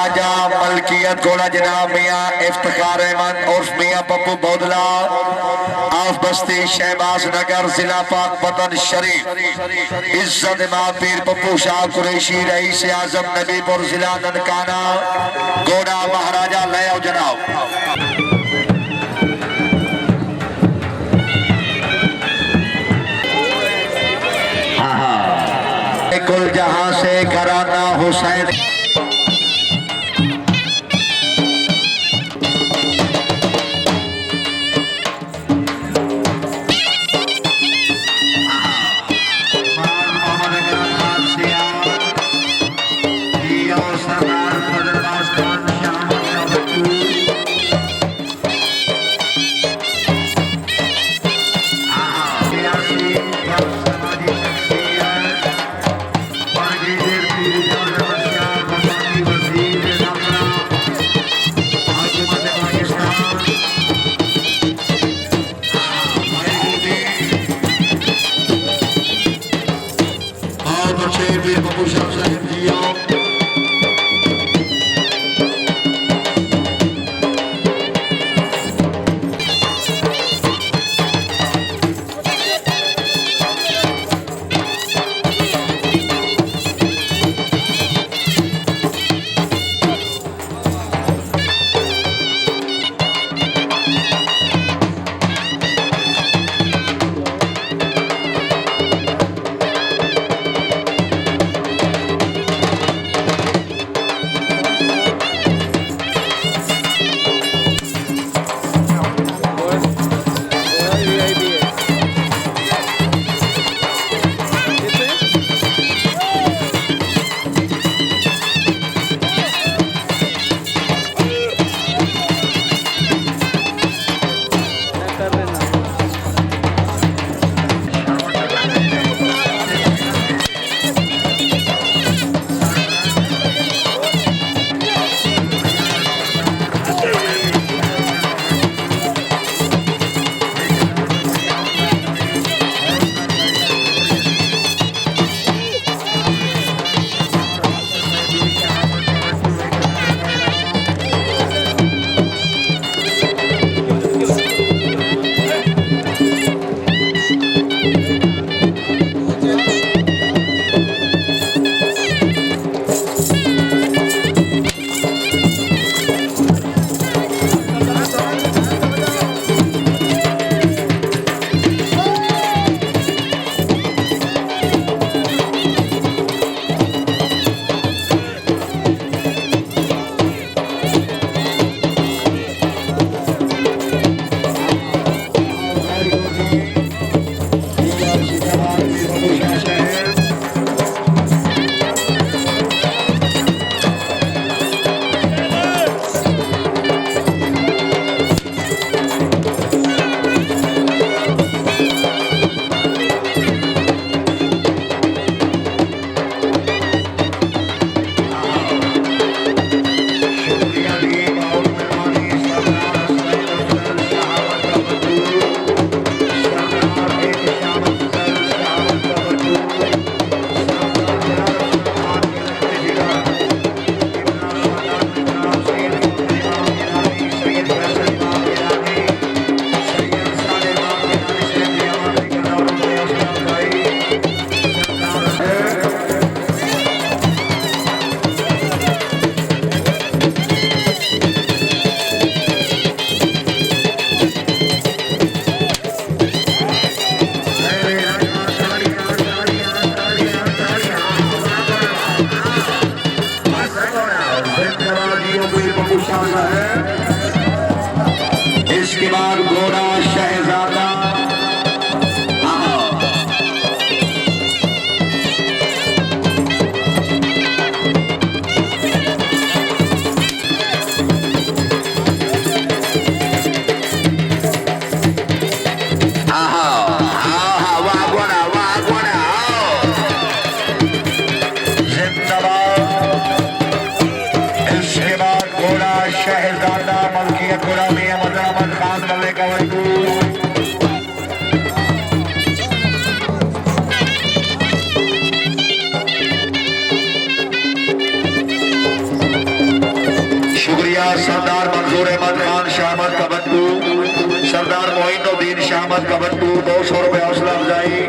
महाराजा मलकियत घोड़ा जनाब मियाँ इफ्तिखार अहमद उर्फ मियाँ पप्पू बौदला आफ बस्ती शहबाज नगर जिला पाकपतन शरीफ इज्जत इमाम पीर पप्पू शाह कुरैशी रईस आजम नबीपुर जिला ननकाना घोड़ा महाराजा ले आओ जनाब। कुल जहां से घराना हुसैन इसके बाद घोड़ा शहजादा शहजादा मलकियत घोड़ा मियां मदरामद खान मल्ले का वजूद शुक्रिया सरदार मंजूर अहमद खान शाहमद कबट्टू, सरदार मोइनुद्दीन शाहमद कबट्टू 200 रुपये हौसला अफजाई।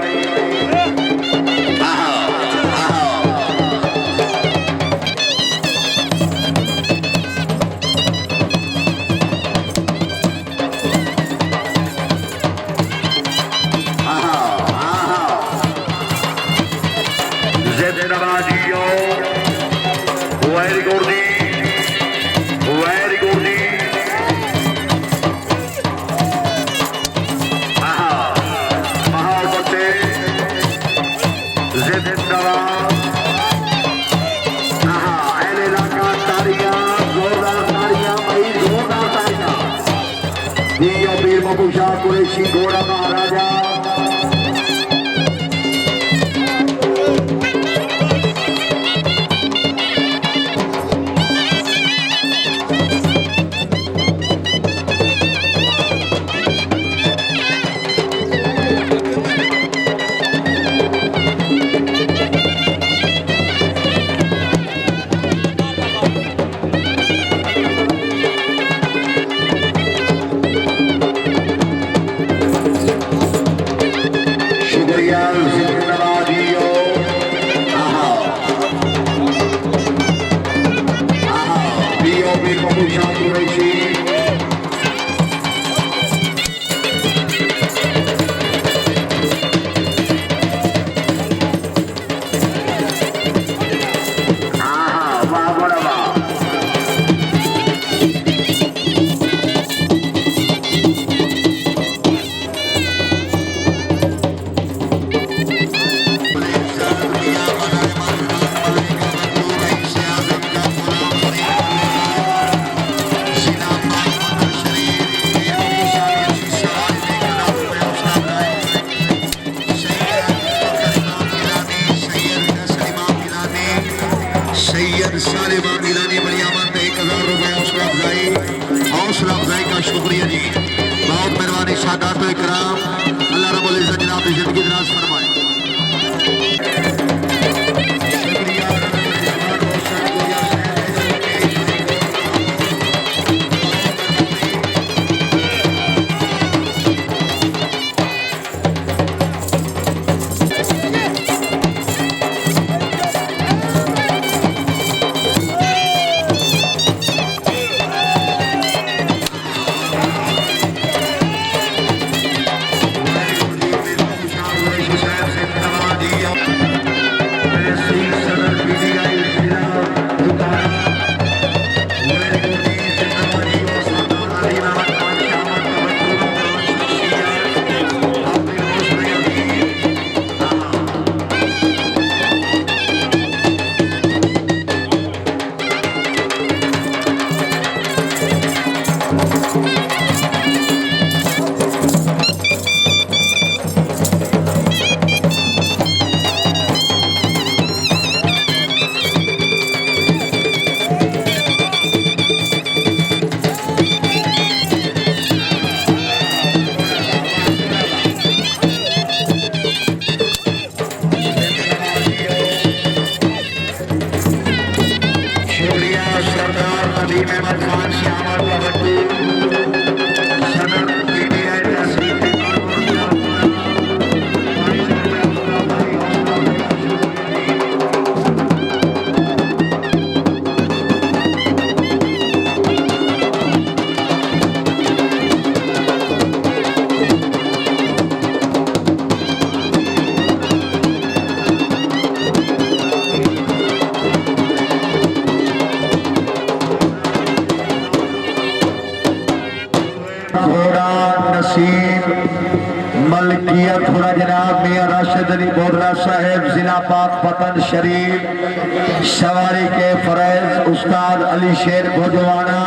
कुरैशी घोड़ा महाराजा शुक्रिया जी, बहुत मेहरबानी सादात व इकराम। अल्लाह रब्बुल इज्जत जनाब की जिंदगी दराज फरमाए। मलकियत हुआ जनाब मियां राशिद अली बोडला साहेब, जिला पाक पतन शरीफ, सवारी के फरैज उस्ताद अली शेर भोजवाना।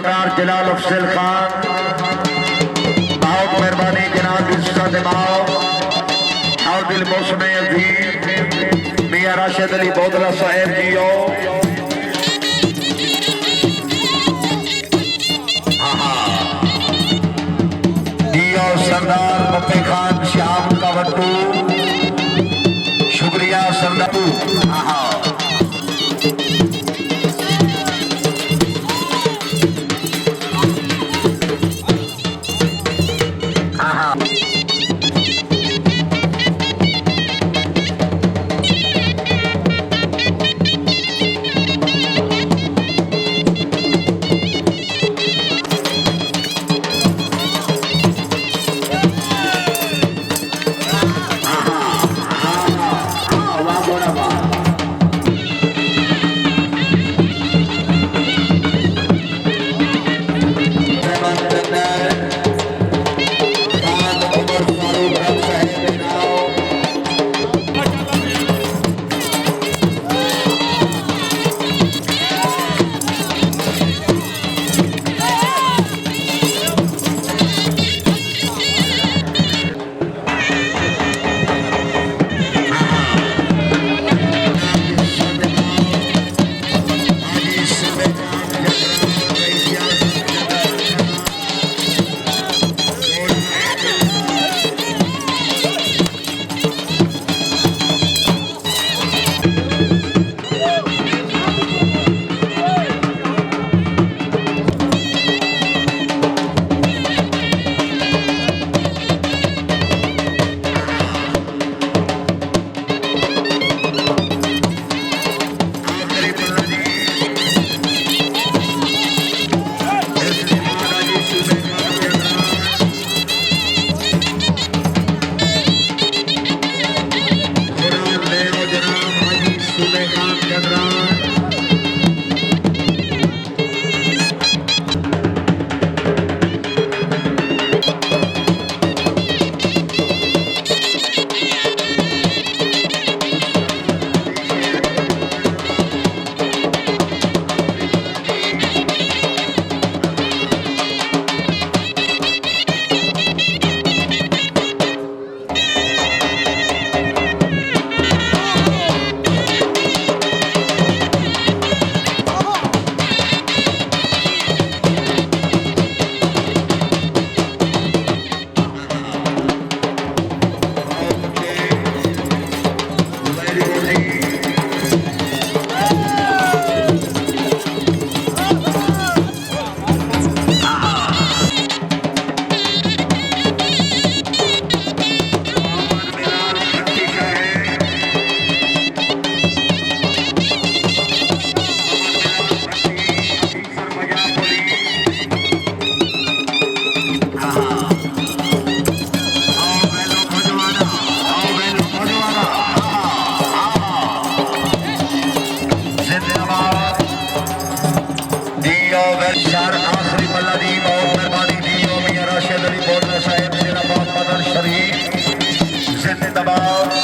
सरदार जलाल अफजल खान, बहुत मेहरबानी जनाब इज्जत इमाम और दिल मौसम अजीज मियां राशिद अली बोदला साहेब जियो। जियो सरदार मप्पे खान श्याम का वट्टू, शुक्रिया सरदार। आखिरी मल्ला दी बहुत मेहरबानी दी मियां राशिद अली बोदला साहेब जिलाबाद मदन शरीफ जिंदाबाद।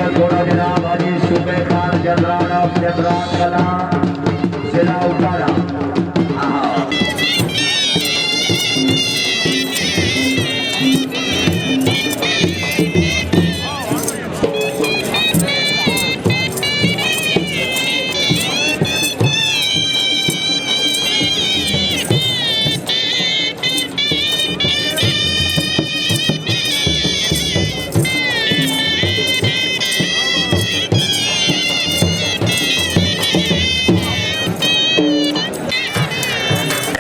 घोड़ा जनाब हाजी सूबे खान जदरान ऑफ जदरान कला जिला उतारा।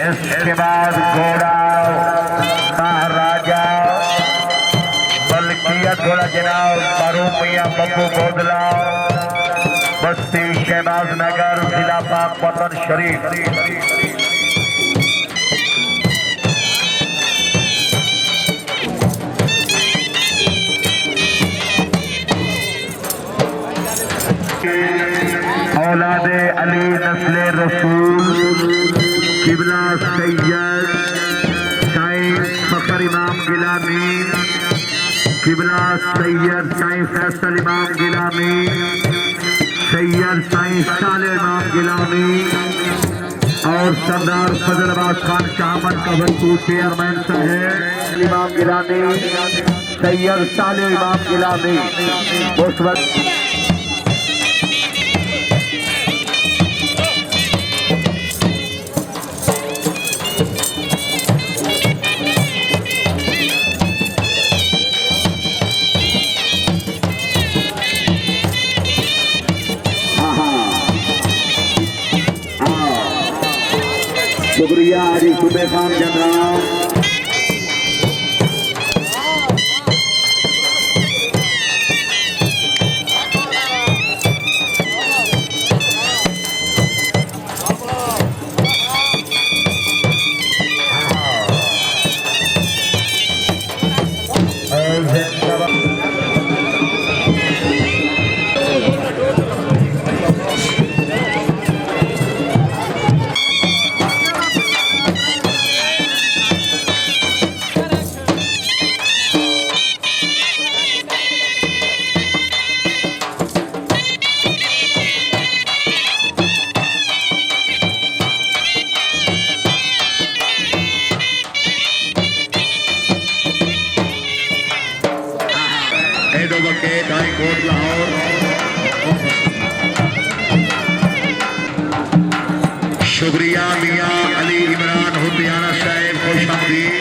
इसके बाद घोड़ा महाराजा बल्कियत घोड़ा जनाब मरहूम मियां पप्पू बोदला बस्ती शहबाज नगर जिला पाकपतन शरीफ। औलादे अली नस्ले रसूल किबला सैयद साईं फखर इमाम गिलानी किबला सैयद साईं फैसल इमाम गिलानी सैयद साईं साले इमाम गिलानी और सरदार फजल अब्बास खान शाहमद का भरपूर चेयरमैन साहब इमाम गिलानी सैयद साले इमाम गिलानी उस वक्त शुक्रिया हरी सुबह खान जनराम कोट लाहौर शुक्रिया मियां अली इमरान हुसैन साहब खुश आमदीद।